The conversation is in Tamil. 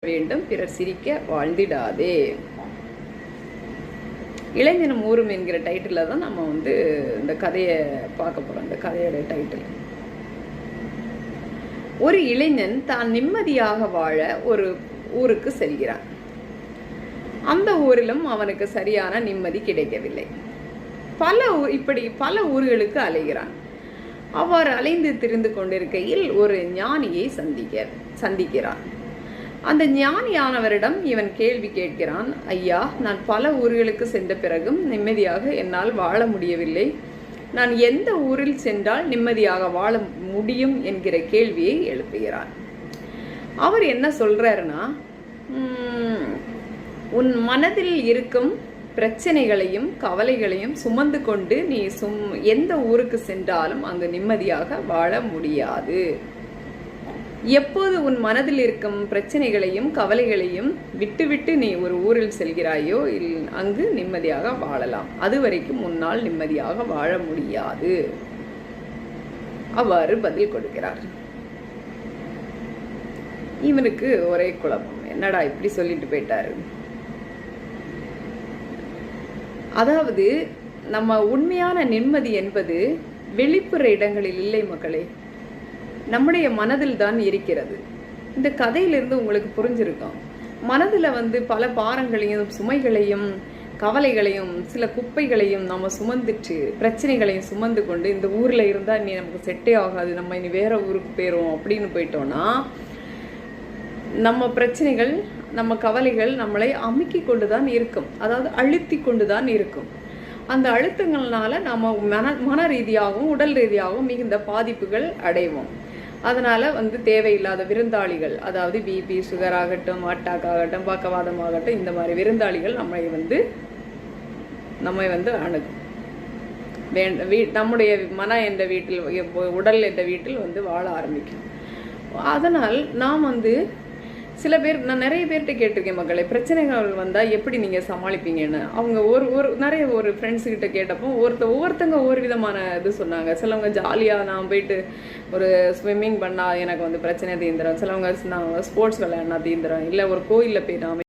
வேண்டும், பிறர் சிரிக்க வாழ்ந்திடாதே. இளைஞனும் ஊரும் என்கிற டைட்டில் தான் நம்ம இந்த கதையை பார்க்க போறோம். இந்த கதையோட டைட்டில், ஒரு இளைஞன் தான் நிம்மதியாக வாழ ஒரு ஊருக்கு செல்கிறான். அந்த ஊரிலும் அவனுக்கு சரியான நிம்மதி கிடைக்கவில்லை. பல ஊர்களுக்கு அலைகிறான். அவ்வாறு அலைந்து திரிந்து கொண்டிருக்கையில் ஒரு ஞானியை சந்திக்கிறான். அந்த ஞானியானவரிடம் இவன் கேள்வி கேட்கிறான். ஐயா, நான் பல ஊர்களுக்கு சென்ற பிறகும் நிம்மதியாக என்னால் வாழ முடியவில்லை. நான் எந்த ஊரில் சென்றால் நிம்மதியாக வாழ முடியும் என்கிற கேள்வியை எழுப்புகிறான். அவர் என்ன சொல்றாருன்னா, உன் மனதில் இருக்கும் பிரச்சனைகளையும் கவலைகளையும் சுமந்து கொண்டு நீ எந்த ஊருக்கு சென்றாலும் அங்கு நிம்மதியாக வாழ முடியாது. எப்போது உன் மனதில் இருக்கும் பிரச்சனைகளையும் கவலைகளையும் விட்டுவிட்டு நீ ஒரு ஊரில் செல்கிறாயோ அங்கு நிம்மதியாக வாழலாம். அது வரைக்கும் உன்னால் நிம்மதியாக வாழ முடியாது. அவ்வாறு பதில் கொடுக்கிறார். இவனுக்கு ஒரே குழப்பம், என்னடா இப்படி சொல்லிட்டு போயிட்டாரு. அதாவது நம்ம உண்மையான நிம்மதி என்பது வெளிப்புற இடங்களில் இல்லை மக்களே, நம்முடைய மனதில் தான் இருக்கிறது. இந்த கதையிலிருந்து உங்களுக்கு புரிஞ்சிருக்கும். மனதில் பல பாரங்களையும் சுமைகளையும் கவலைகளையும் சில குப்பைகளையும் நம்ம சுமந்துட்டு பிரச்சனைகளையும் சுமந்து கொண்டு இந்த ஊரில் இருந்தால் நீ நமக்கு செட்டே ஆகாது, நம்ம இனி வேற ஊருக்கு போயிடும் அப்படின்னு போயிட்டோம்னா நம்ம பிரச்சனைகள் நம்ம கவலைகள் நம்மளை அமுக்கி கொண்டு தான் இருக்கும், அதாவது அழுத்தி கொண்டு தான் இருக்கும். அந்த அழுத்தங்கள்னால நம்ம மன ரீதியாகவும் உடல் ரீதியாகவும் மிகுந்த பாதிப்புகள் அடைவோம். அதனால தேவையில்லாத விருந்தாளிகள், அதாவது பிபி சுகர் ஆகட்டும், அட்டாக் ஆகட்டும், பக்கவாதம் ஆகட்டும், இந்த மாதிரி விருந்தாளிகள் நம்மை அணுகும். நம்முடைய மன என்ற வீட்டில், உடல் என்ற வீட்டில் வாழ ஆரம்பிக்கும். அதனால் நாம் சில பேர், நான் நிறைய பேர்கிட்ட கேட்டிருக்கேன் மக்களே, பிரச்சனைகள் வந்தால் எப்படி நீங்கள் சமாளிப்பீங்கன்னு. அவங்க நிறைய ஃப்ரெண்ட்ஸுக்கிட்ட கேட்டப்போ ஒவ்வொருத்தங்க ஒவ்வொரு விதமான இது சொன்னாங்க. சிலவங்க ஜாலியாக நான் போயிட்டு ஒரு ஸ்விம்மிங் பண்ணால் எனக்கு பிரச்சனை தீந்துடும், சிலவங்க நான் ஸ்போர்ட்ஸ் விளையாடினா தீந்துடும், இல்லை ஒரு கோயிலில் போய் நான்